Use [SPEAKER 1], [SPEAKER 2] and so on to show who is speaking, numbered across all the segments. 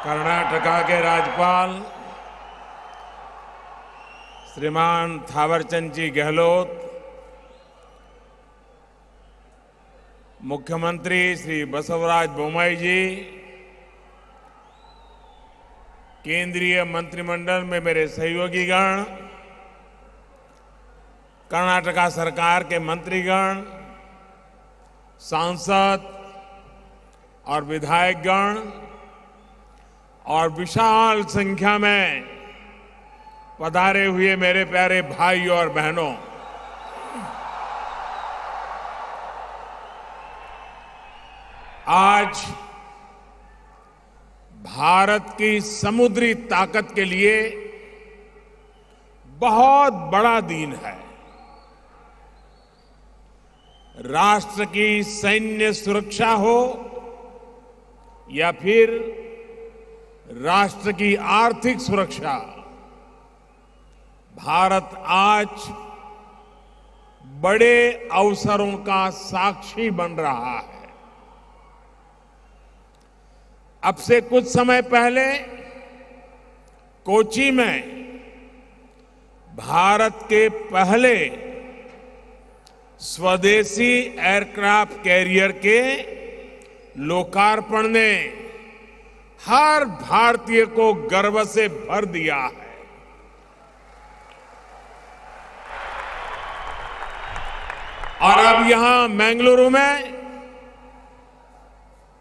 [SPEAKER 1] कर्नाटका के राज्यपाल श्रीमान थावरचंद जी गहलोत, मुख्यमंत्री श्री बसवराज बोम्मई जी, केंद्रीय मंत्रिमंडल में मेरे सहयोगीगण, कर्नाटका सरकार के मंत्रीगण, सांसद और विधायकगण और विशाल संख्या में पधारे हुए मेरे प्यारे भाई और बहनों, आज भारत की समुद्री ताकत के लिए बहुत बड़ा दिन है। राष्ट्र की सैन्य सुरक्षा हो या फिर राष्ट्र की आर्थिक सुरक्षा, भारत आज बड़े अवसरों का साक्षी बन रहा है। अब से कुछ समय पहले कोच्चि में भारत के पहले स्वदेशी एयरक्राफ्ट कैरियर के लोकार्पण ने हर भारतीय को गर्व से भर दिया है। और अब यहां बेंगलुरु में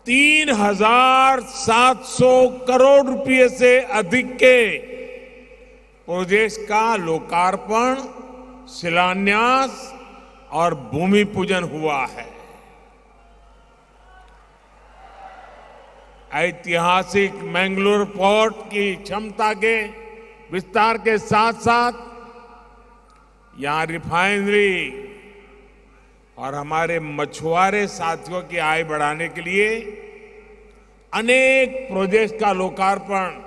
[SPEAKER 1] 3,700 करोड़ रुपए से अधिक के प्रोजेक्ट का लोकार्पण, शिलान्यास और भूमि पूजन हुआ है। ऐतिहासिक मैंगलोर पोर्ट की क्षमता के विस्तार के साथ साथ यहां रिफाइनरी और हमारे मछुआरे साथियों की आय बढ़ाने के लिए अनेक प्रोजेक्ट का लोकार्पण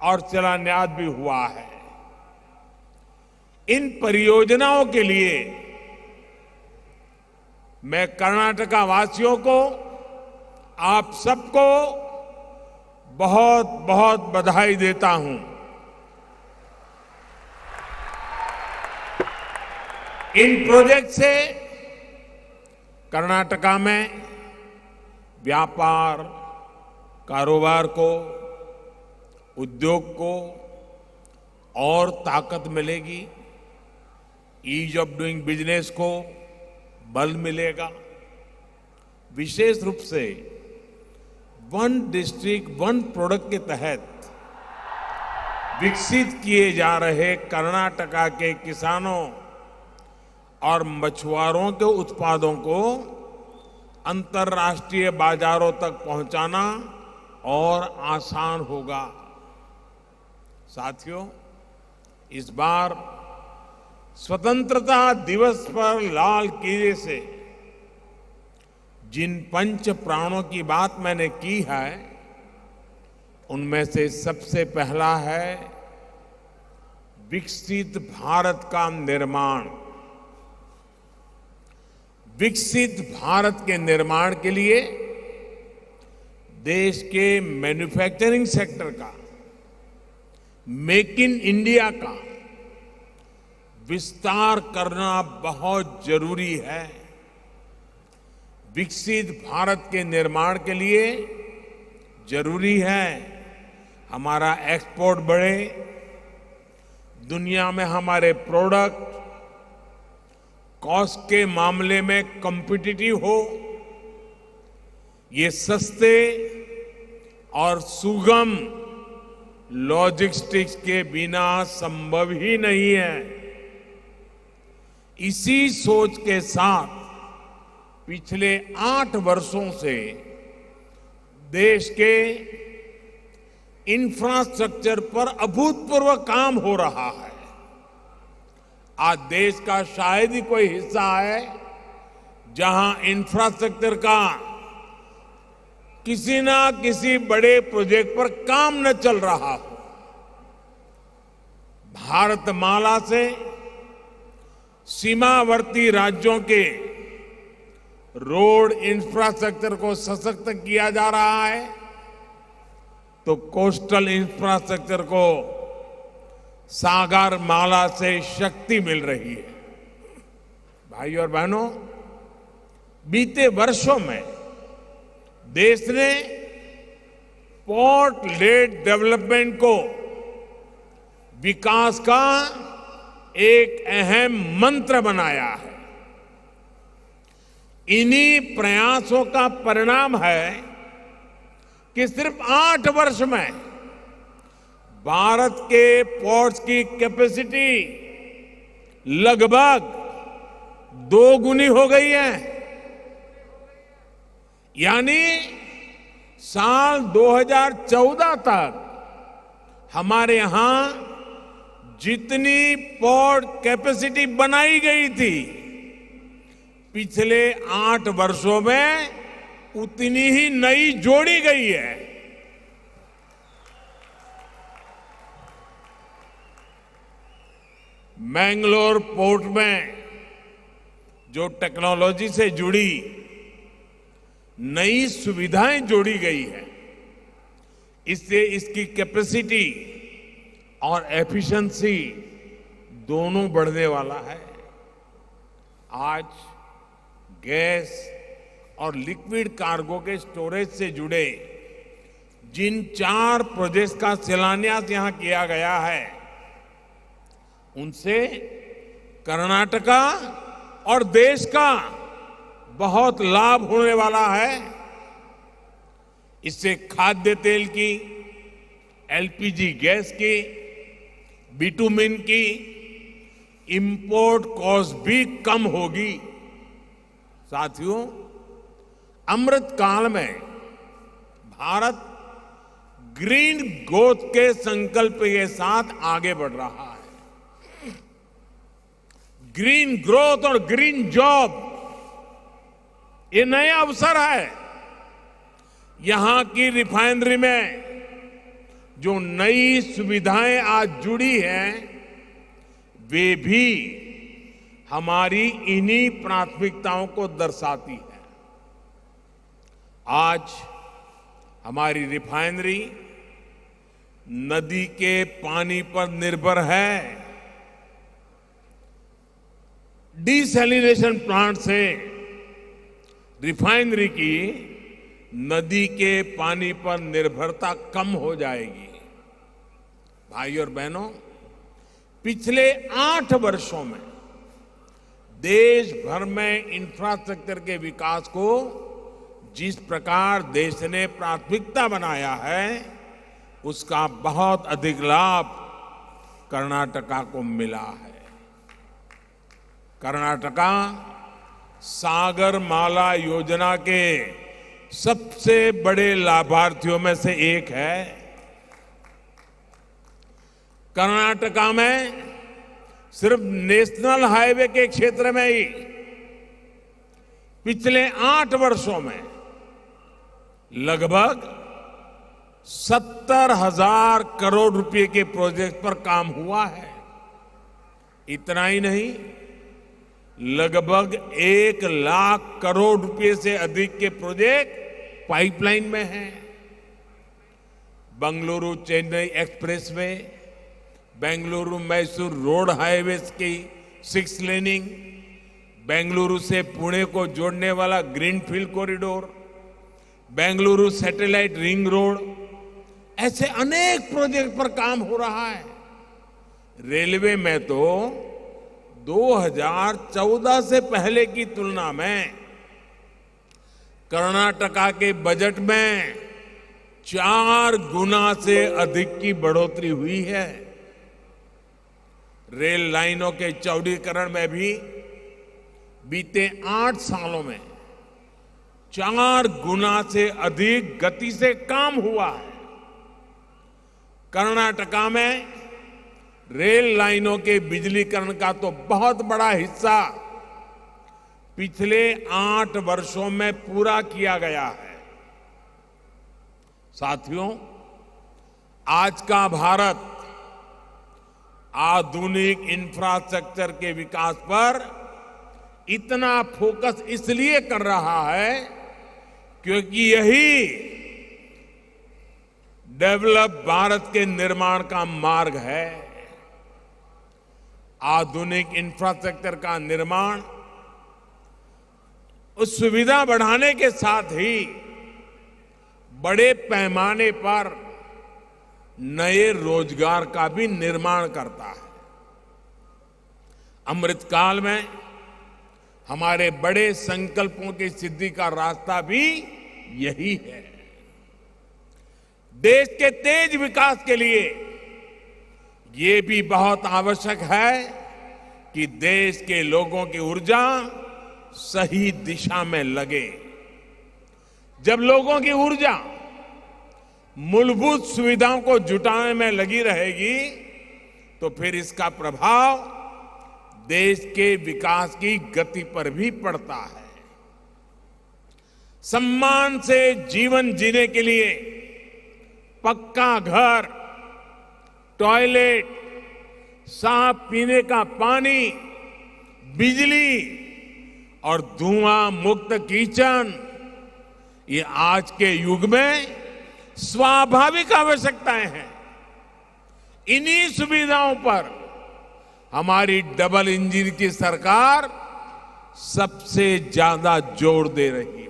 [SPEAKER 1] और शिलान्यास भी हुआ है। इन परियोजनाओं के लिए मैं कर्नाटका वासियों को, आप सबको बहुत बहुत बधाई देता हूं। इन प्रोजेक्ट से कर्नाटका में व्यापार, कारोबार को, उद्योग को और ताकत मिलेगी, ईज ऑफ डूइंग बिजनेस को बल मिलेगा। विशेष रूप से वन डिस्ट्रिक्ट वन प्रोडक्ट के तहत विकसित किए जा रहे कर्नाटका के किसानों और मछुआरों के उत्पादों को अंतर्राष्ट्रीय बाजारों तक पहुंचाना और आसान होगा। साथियों, इस बार स्वतंत्रता दिवस पर लाल किले से जिन पंच प्राणों की बात मैंने की है, उनमें से सबसे पहला है विकसित भारत का निर्माण। विकसित भारत के निर्माण के लिए देश के मैन्युफैक्चरिंग सेक्टर का, मेक इन इंडिया का विस्तार करना बहुत जरूरी है। विकसित भारत के निर्माण के लिए जरूरी है हमारा एक्सपोर्ट बढ़े, दुनिया में हमारे प्रोडक्ट कॉस्ट के मामले में कॉम्पिटिटिव हो, ये सस्ते और सुगम लॉजिस्टिक्स के बिना संभव ही नहीं है। इसी सोच के साथ पिछले 8 वर्षों से देश के इंफ्रास्ट्रक्चर पर अभूतपूर्व काम हो रहा है। आज देश का शायद ही कोई हिस्सा है जहां इंफ्रास्ट्रक्चर का किसी ना किसी बड़े प्रोजेक्ट पर काम न चल रहा हो। भारतमाला से सीमावर्ती राज्यों के रोड इंफ्रास्ट्रक्चर को सशक्त किया जा रहा है, तो कोस्टल इंफ्रास्ट्रक्चर को सागर माला से शक्ति मिल रही है। भाई और बहनों, बीते वर्षों में देश ने पोर्ट लेड डेवलपमेंट को विकास का एक अहम मंत्र बनाया है। इन्हीं प्रयासों का परिणाम है कि सिर्फ 8 वर्ष में भारत के पोर्ट्स की कैपेसिटी लगभग 2 गुनी हो गई है। यानी साल 2014 तक हमारे यहां जितनी पोर्ट कैपेसिटी बनाई गई थी, पिछले 8 वर्षों में उतनी ही नई जोड़ी गई है। मैंगलोर पोर्ट में जो टेक्नोलॉजी से जुड़ी नई सुविधाएं जोड़ी गई है, इससे इसकी कैपेसिटी और एफिशिएंसी दोनों बढ़ने वाला है। आज गैस और लिक्विड कार्गो के स्टोरेज से जुड़े जिन 4 प्रोजेक्ट्स का शिलान्यास यहां किया गया है, उनसे कर्नाटका और देश का बहुत लाभ होने वाला है। इससे खाद्य तेल की, एलपीजी गैस की, बिटुमिन की इंपोर्ट कॉस्ट भी कम होगी। साथियों, अमृत काल में भारत ग्रीन ग्रोथ के संकल्प के साथ आगे बढ़ रहा है। ग्रीन ग्रोथ और ग्रीन जॉब, ये नया अवसर है। यहां की रिफाइनरी में जो नई सुविधाएं आज जुड़ी हैं, वे भी हमारी इन्हीं प्राथमिकताओं को दर्शाती है। आज हमारी रिफाइनरी नदी के पानी पर निर्भर है। डिसैलिनेशन प्लांट से रिफाइनरी की नदी के पानी पर निर्भरता कम हो जाएगी। भाई और बहनों, पिछले 8 वर्षों में देश भर में इंफ्रास्ट्रक्चर के विकास को जिस प्रकार देश ने प्राथमिकता बनाया है, उसका बहुत अधिक लाभ कर्नाटका को मिला है। कर्नाटका सागर माला योजना के सबसे बड़े लाभार्थियों में से एक है। कर्नाटका में सिर्फ नेशनल हाईवे के क्षेत्र में ही पिछले 8 वर्षों में लगभग 70,000 करोड़ रुपए के प्रोजेक्ट पर काम हुआ है। इतना ही नहीं, लगभग 1 लाख करोड़ रुपए से अधिक के प्रोजेक्ट पाइपलाइन में हैं। Bengaluru Chennai expressway, Bengaluru Mysore road highway की 6 लेनिंग, बेंगलुरु से पुणे को जोड़ने वाला greenfield corridor, Bengaluru satellite ring road, ऐसे अनेक प्रोजेक्ट पर काम हो रहा है। रेलवे में तो 2014 से पहले की तुलना में कर्नाटका के बजट में 4 गुना से अधिक की बढ़ोतरी हुई है। रेल लाइनों के चौड़ीकरण में भी बीते 8 सालों में 4 गुना से अधिक गति से काम हुआ है। कर्नाटका में रेल लाइनों के बिजलीकरण का तो बहुत बड़ा हिस्सा पिछले 8 वर्षों में पूरा किया गया है। साथियों, आज का भारत आधुनिक इंफ्रास्ट्रक्चर के विकास पर इतना फोकस इसलिए कर रहा है क्योंकि यही डेवलप भारत के निर्माण का मार्ग है। आधुनिक इंफ्रास्ट्रक्चर का निर्माण उस सुविधा बढ़ाने के साथ ही बड़े पैमाने पर नए रोजगार का भी निर्माण करता है। अमृतकाल में हमारे बड़े संकल्पों की सिद्धि का रास्ता भी यही है। देश के तेज विकास के लिए ये भी बहुत आवश्यक है कि देश के लोगों की ऊर्जा सही दिशा में लगे। जब लोगों की ऊर्जा मूलभूत सुविधाओं को जुटाने में लगी रहेगी तो फिर इसका प्रभाव देश के विकास की गति पर भी पड़ता है। सम्मान से जीवन जीने के लिए पक्का घर, टॉयलेट, साफ पीने का पानी, बिजली और धुआं मुक्त किचन, ये आज के युग में स्वाभाविक आवश्यकताएं हैं। इन्हीं सुविधाओं पर हमारी डबल इंजन की सरकार सबसे ज्यादा जोर दे रही है।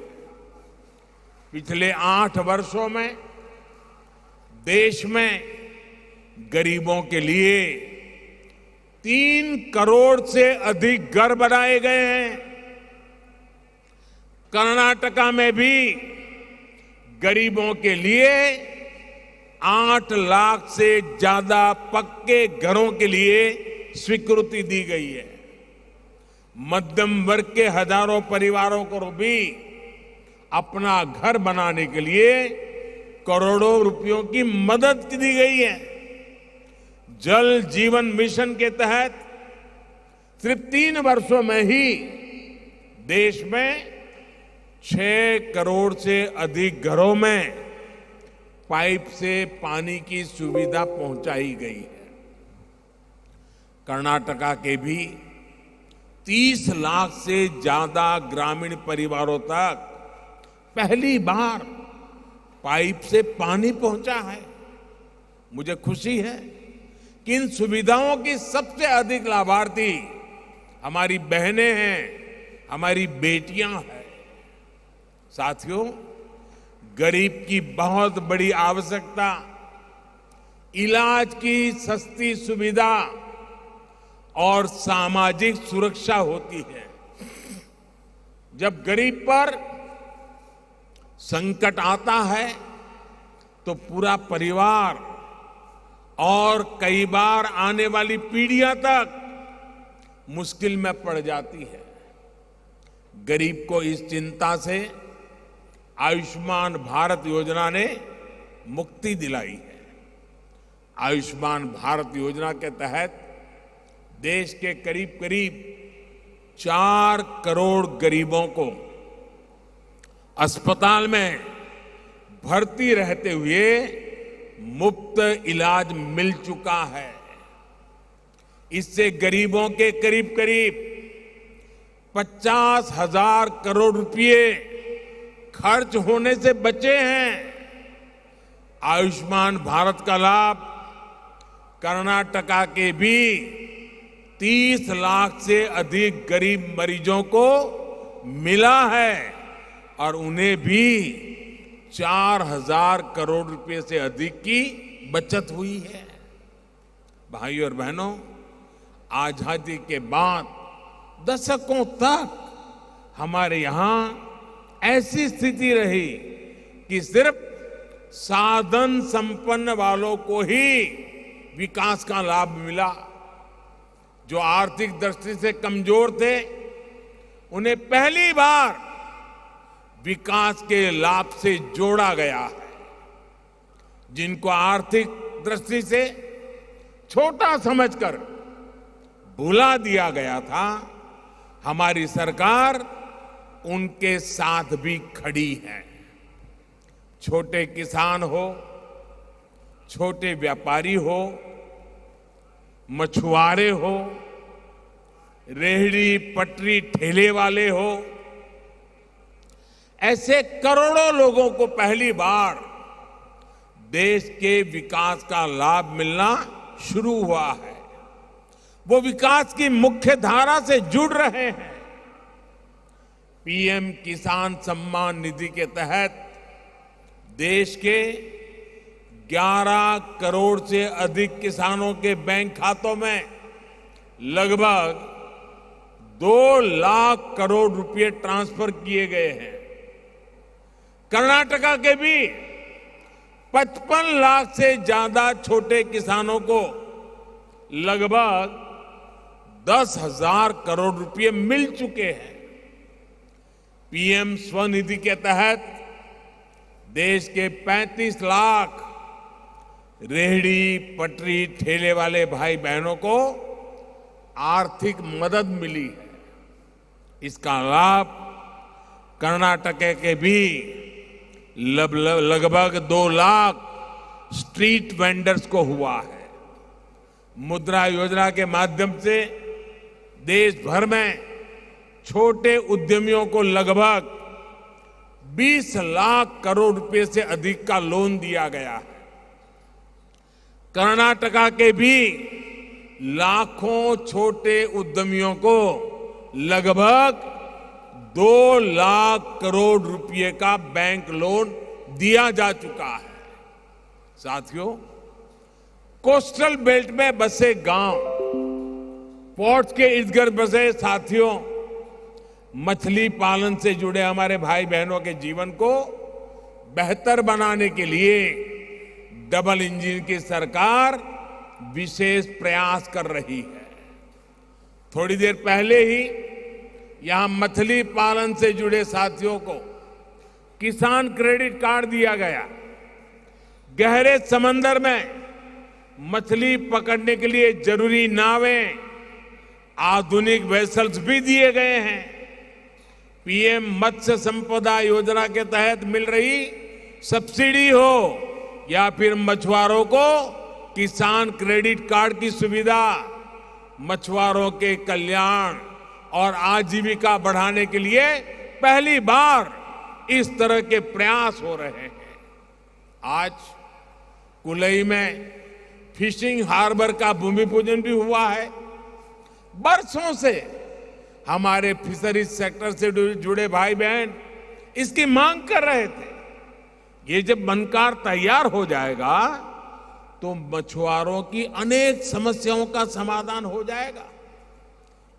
[SPEAKER 1] पिछले 8 वर्षों में देश में गरीबों के लिए 3 करोड़ से अधिक घर बनाए गए हैं। कर्नाटका में भी गरीबों के लिए 8 लाख से ज्यादा पक्के घरों के लिए स्वीकृति दी गई है। मध्यम वर्ग के हजारों परिवारों को भी अपना घर बनाने के लिए करोड़ों रुपयों की मदद दी गई है। जल जीवन मिशन के तहत सिर्फ 3 वर्षों में ही देश में 6 करोड़ से अधिक घरों में पाइप से पानी की सुविधा पहुंचाई गई है। कर्नाटका के भी 30 लाख से ज्यादा ग्रामीण परिवारों तक पहली बार पाइप से पानी पहुंचा है। मुझे खुशी है कि इन सुविधाओं की सबसे अधिक लाभार्थी हमारी बहनें हैं, हमारी बेटियां हैं। साथियों, गरीब की बहुत बड़ी आवश्यकता इलाज की सस्ती सुविधा और सामाजिक सुरक्षा होती है। जब गरीब पर संकट आता है तो पूरा परिवार और कई बार आने वाली पीढ़ियां तक मुश्किल में पड़ जाती है। गरीब को इस चिंता से आयुष्मान भारत योजना ने मुक्ति दिलाई है। आयुष्मान भारत योजना के तहत देश के करीब करीब 4 करोड़ गरीबों को अस्पताल में भर्ती रहते हुए मुफ्त इलाज मिल चुका है। इससे गरीबों के करीब करीब 50,000 करोड़ रुपए खर्च होने से बचे हैं। आयुष्मान भारत का लाभ कर्नाटका के भी 30 लाख से अधिक गरीब मरीजों को मिला है और उन्हें भी 4,000 करोड़ रुपए से अधिक की बचत हुई है। भाइयों और बहनों, आजादी के बाद दशकों तक हमारे यहां ऐसी स्थिति रही कि सिर्फ साधन संपन्न वालों को ही विकास का लाभ मिला। जो आर्थिक दृष्टि से कमजोर थे उन्हें पहली बार विकास के लाभ से जोड़ा गया है। जिनको आर्थिक दृष्टि से छोटा समझकर भुला दिया गया था, हमारी सरकार उनके साथ भी खड़ी है। छोटे किसान हो, छोटे व्यापारी हो, मछुआरे हो, रेहड़ी पटरी ठेले वाले हो, ऐसे करोड़ों लोगों को पहली बार देश के विकास का लाभ मिलना शुरू हुआ है। वो विकास की मुख्य धारा से जुड़ रहे हैं। पीएम किसान सम्मान निधि के तहत देश के 11 करोड़ से अधिक किसानों के बैंक खातों में लगभग 2 लाख करोड़ रुपए ट्रांसफर किए गए हैं। कर्नाटका के भी 55 लाख से ज्यादा छोटे किसानों को लगभग 10,000 करोड़ रुपए मिल चुके हैं। पीएम स्वनिधि के तहत देश के 35 लाख रेहड़ी पटरी ठेले वाले भाई बहनों को आर्थिक मदद मिली है। इसका लाभ कर्नाटक के भी लगभग 2 लाख स्ट्रीट वेंडर्स को हुआ है। मुद्रा योजना के माध्यम से देश भर में छोटे उद्यमियों को लगभग 20 लाख करोड़ रुपए से अधिक का लोन दिया गया है। कर्नाटका के भी लाखों छोटे उद्यमियों को लगभग 2 लाख करोड़ रुपए का बैंक लोन दिया जा चुका है। साथियों, कोस्टल बेल्ट में बसे गांव, पोर्ट्स के इर्द गिर्द बसे साथियों, मछली पालन से जुड़े हमारे भाई बहनों के जीवन को बेहतर बनाने के लिए डबल इंजन की सरकार विशेष प्रयास कर रही है। थोड़ी देर पहले ही यहां मछली पालन से जुड़े साथियों को किसान क्रेडिट कार्ड दिया गया। गहरे समंदर में मछली पकड़ने के लिए जरूरी नावें, आधुनिक वेसल्स भी दिए गए हैं। पीएम मत्स्य संपदा योजना के तहत मिल रही सब्सिडी हो या फिर मछुआरों को किसान क्रेडिट कार्ड की सुविधा, मछुआरों के कल्याण और आजीविका बढ़ाने के लिए पहली बार इस तरह के प्रयास हो रहे हैं। आज कुलई में फिशिंग हार्बर का भूमि पूजन भी हुआ है। बरसों से हमारे फिशरीज सेक्टर से जुड़े भाई बहन इसकी मांग कर रहे थे। ये जब बनकर तैयार हो जाएगा तो मछुआरों की अनेक समस्याओं का समाधान हो जाएगा।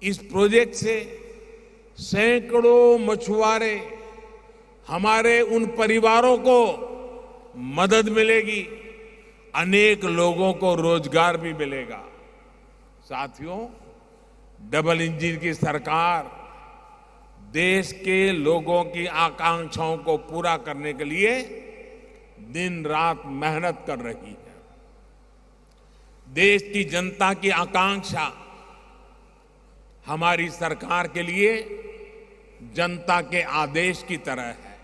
[SPEAKER 1] इस प्रोजेक्ट से सैकड़ों मछुआरे, हमारे उन परिवारों को मदद मिलेगी, अनेक लोगों को रोजगार भी मिलेगा। साथियों, डबल इंजन की सरकार देश के लोगों की आकांक्षाओं को पूरा करने के लिए दिन रात मेहनत कर रही है। देश की जनता की आकांक्षा हमारी सरकार के लिए जनता के आदेश की तरह है।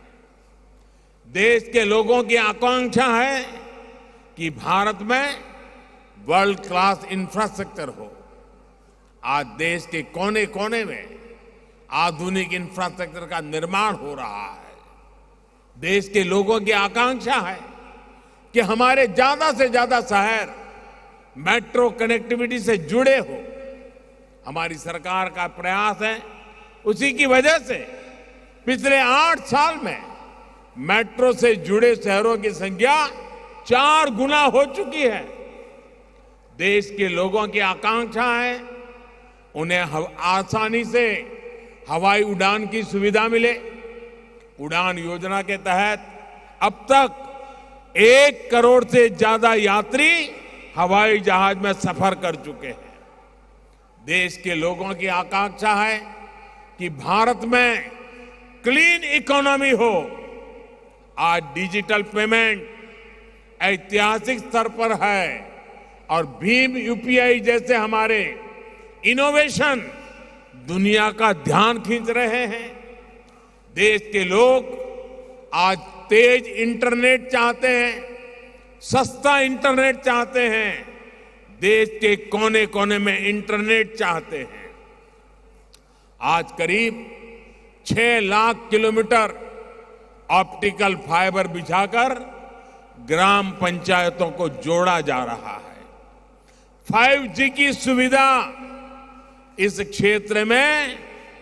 [SPEAKER 1] देश के लोगों की आकांक्षा है कि भारत में वर्ल्ड क्लास इंफ्रास्ट्रक्चर हो। आज देश के कोने कोने में आधुनिक इंफ्रास्ट्रक्चर का निर्माण हो रहा है। देश के लोगों की आकांक्षा है कि हमारे ज्यादा से ज्यादा शहर मेट्रो कनेक्टिविटी से जुड़े हो। हमारी सरकार का प्रयास है, उसी की वजह से पिछले 8 साल में मेट्रो से जुड़े शहरों की संख्या 4 गुना हो चुकी है। देश के लोगों की आकांक्षा है उन्हें आसानी से हवाई उड़ान की सुविधा मिले। उड़ान योजना के तहत अब तक 1 करोड़ से ज्यादा यात्री हवाई जहाज में सफर कर चुके हैं। देश के लोगों की आकांक्षा है कि भारत में क्लीन इकोनॉमी हो। आज डिजिटल पेमेंट ऐतिहासिक स्तर पर है और भीम यूपीआई जैसे हमारे इनोवेशन दुनिया का ध्यान खींच रहे हैं। देश के लोग आज तेज इंटरनेट चाहते हैं, सस्ता इंटरनेट चाहते हैं, देश के कोने कोने में इंटरनेट चाहते हैं। आज करीब 6 लाख किलोमीटर ऑप्टिकल फाइबर बिछाकर ग्राम पंचायतों को जोड़ा जा रहा है। 5G की सुविधा इस क्षेत्र में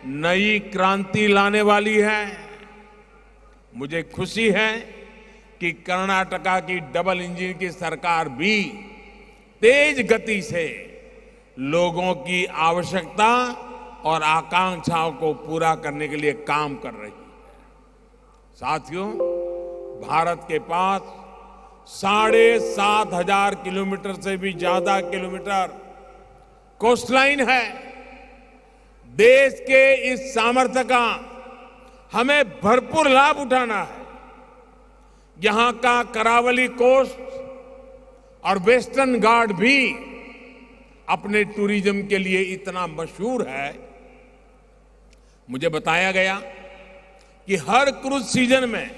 [SPEAKER 1] नई क्रांति लाने वाली है। मुझे खुशी है कि कर्नाटका की डबल इंजन की सरकार भी तेज गति से लोगों की आवश्यकता और आकांक्षाओं को पूरा करने के लिए काम कर रही है। साथियों, भारत के पास 7,500 किलोमीटर से भी ज्यादा किलोमीटर कोस्टलाइन है। देश के इस सामर्थ्य का हमें भरपूर लाभ उठाना है। यहां का करावली कोस्ट और वेस्टर्न घाट भी अपने टूरिज्म के लिए इतना मशहूर है। मुझे बताया गया कि हर क्रूज सीजन में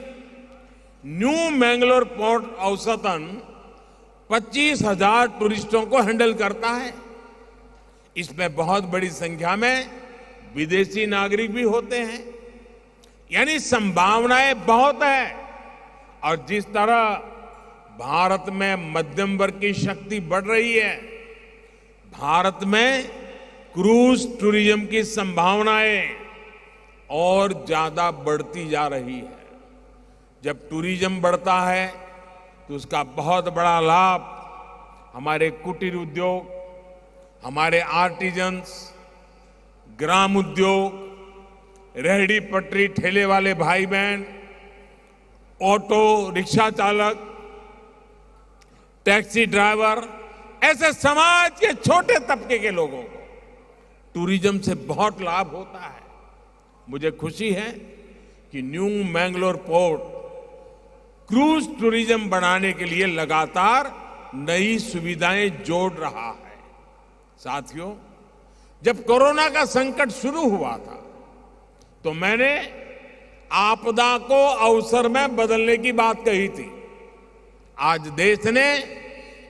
[SPEAKER 1] न्यू मैंगलोर पोर्ट औसतन 25,000 टूरिस्टों को हैंडल करता है। इसमें बहुत बड़ी संख्या में विदेशी नागरिक भी होते हैं। यानी संभावनाएं बहुत है। और जिस तरह भारत में मध्यम वर्ग की शक्ति बढ़ रही है, भारत में क्रूज टूरिज्म की संभावनाएं और ज्यादा बढ़ती जा रही है। जब टूरिज्म बढ़ता है तो उसका बहुत बड़ा लाभ हमारे कुटीर उद्योग, हमारे आर्टिजन्स, ग्राम उद्योग, रेहड़ी पटरी ठेले वाले भाई बहन, ऑटो रिक्शा चालक, टैक्सी ड्राइवर, ऐसे समाज के छोटे तबके के लोगों को टूरिज्म से बहुत लाभ होता है। मुझे खुशी है कि new Mangalore port cruise tourism बढ़ाने के लिए लगातार नई सुविधाएं जोड़ रहा है। साथियों, जब कोरोना का संकट शुरू हुआ था तो मैंने आपदा को अवसर में बदलने की बात कही थी। आज देश ने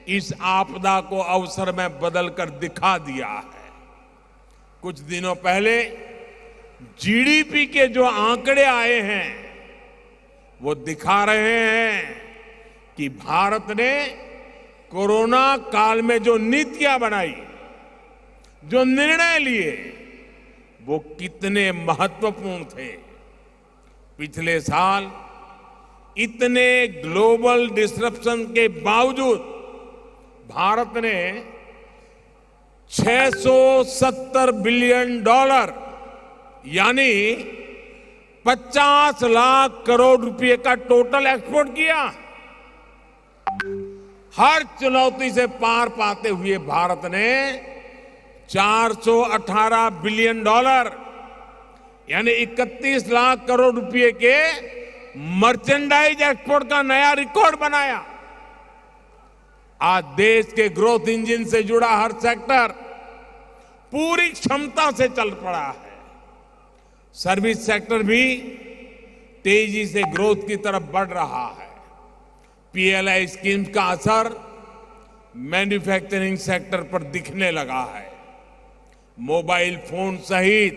[SPEAKER 1] इस आपदा को अवसर में बदलकर दिखा दिया है। कुछ दिनों पहले जीडीपी के जो आंकड़े आए हैं वो दिखा रहे हैं कि भारत ने कोरोना काल में जो नीतियां बनाई, जो निर्णय लिए, वो कितने महत्वपूर्ण थे। पिछले साल इतने ग्लोबल डिसरप्शन के बावजूद भारत ने $670 बिलियन यानी 50 लाख करोड़ रुपए का टोटल एक्सपोर्ट किया। हर चुनौती से पार पाते हुए भारत ने $418 बिलियन यानी 31 लाख करोड़ रुपए के मर्चेंडाइज एक्सपोर्ट का नया रिकॉर्ड बनाया। आज देश के ग्रोथ इंजन से जुड़ा हर सेक्टर पूरी क्षमता से चल पड़ा है। सर्विस सेक्टर भी तेजी से ग्रोथ की तरफ बढ़ रहा है। पीएलआई स्कीम का असर मैन्युफैक्चरिंग सेक्टर पर दिखने लगा है। मोबाइल फोन सहित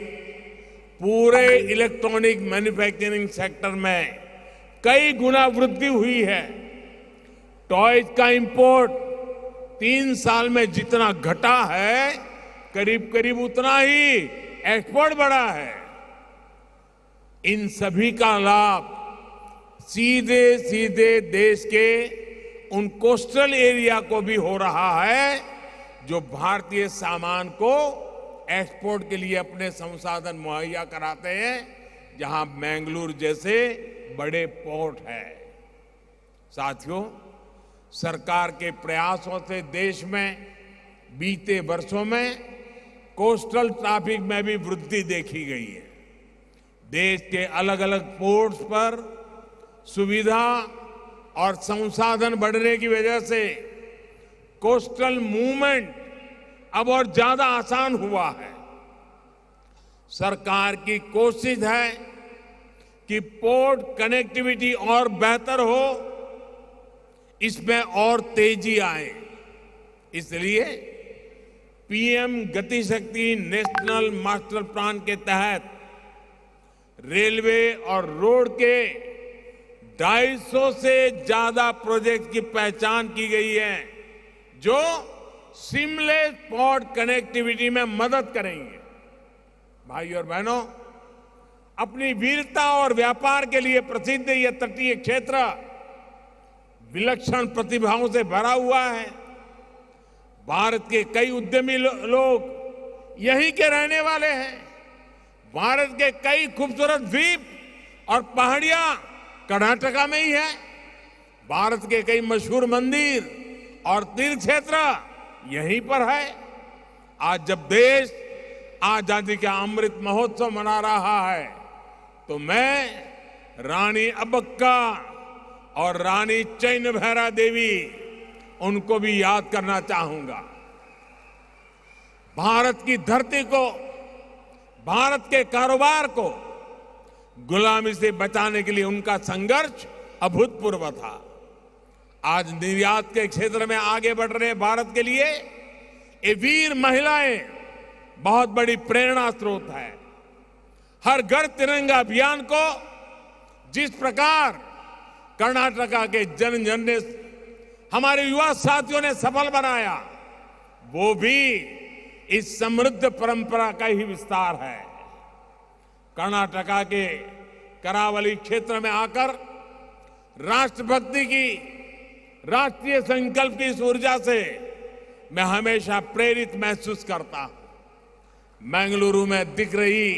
[SPEAKER 1] पूरे इलेक्ट्रॉनिक मैन्युफैक्चरिंग सेक्टर में कई गुना वृद्धि हुई है। टॉयज का इंपोर्ट 3 साल में जितना घटा है, करीब करीब उतना ही एक्सपोर्ट बढ़ा है। इन सभी का लाभ सीधे सीधे देश के उन कोस्टल एरिया को भी हो रहा है जो भारतीय सामान को एक्सपोर्ट के लिए अपने संसाधन मुहैया कराते हैं, जहां मैंगलोर जैसे बड़े पोर्ट है। साथियों, सरकार के प्रयासों से देश में बीते वर्षों में कोस्टल ट्रैफिक में भी वृद्धि देखी गई है। देश के अलग अलग पोर्ट्स पर सुविधा और संसाधन बढ़ने की वजह से कोस्टल मूवमेंट अब और ज्यादा आसान हुआ है। सरकार की कोशिश है कि पोर्ट कनेक्टिविटी और बेहतर हो, इसमें और तेजी आए। इसलिए पीएम गति शक्ति नेशनल मास्टर प्लान के तहत रेलवे और रोड के 250 से ज्यादा प्रोजेक्ट की पहचान की गई है जो सीमलेस पोर्ट कनेक्टिविटी में मदद करेंगे। भाई और बहनों, अपनी वीरता और व्यापार के लिए प्रसिद्ध यह तटीय क्षेत्र विलक्षण प्रतिभाओं से भरा हुआ है। भारत के कई उद्यमी लोग यहीं के रहने वाले हैं। भारत के कई खूबसूरत द्वीप और पहाड़ियां कर्नाटका में ही है। भारत के कई मशहूर मंदिर और तीर्थ क्षेत्र यहीं पर है। आज जब देश आजादी का अमृत महोत्सव मना रहा है तो मैं रानी अब्बक्का और रानी चैन भैरा देवी उनको भी याद करना चाहूंगा। भारत की धरती को, भारत के कारोबार को गुलामी से बचाने के लिए उनका संघर्ष अभूतपूर्व था। आज निर्यात के क्षेत्र में आगे बढ़ रहे भारत के लिए ये वीर महिलाएं बहुत बड़ी प्रेरणा स्रोत है। हर घर तिरंगा अभियान को जिस प्रकार कर्नाटका के जन जन ने, हमारे युवा साथियों ने सफल बनाया, वो भी इस समृद्ध परंपरा का ही विस्तार है। कर्नाटका के करावली क्षेत्र में आकर राष्ट्रभक्ति की, राष्ट्रीय संकल्प की इस ऊर्जा से मैं हमेशा प्रेरित महसूस करता हूं। बेंगलुरु में दिख रही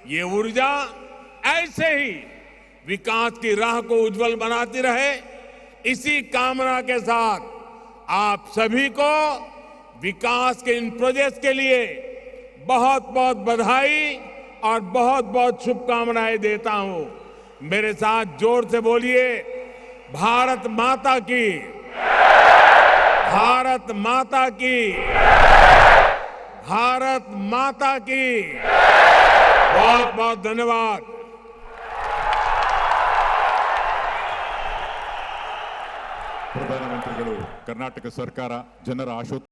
[SPEAKER 1] ये ऊर्जा ऐसे ही विकास की राह को उज्जवल बनाती रहे, इसी कामना के साथ आप सभी को विकास के इन प्रोजेक्ट्स के लिए बहुत बहुत बधाई और बहुत बहुत शुभकामनाएं देता हूं। मेरे साथ जोर से बोलिए, भारत माता की, भारत माता की, भारत माता की। बहुत बहुत धन्यवाद।
[SPEAKER 2] ಪ್ರಧಾನಮಂತ್ರಿಗಳು ಕರ್ನಾಟಕ ಸರ್ಕಾರ ಜನರ ಆಶೋತ್ತರಗಳನ್ನು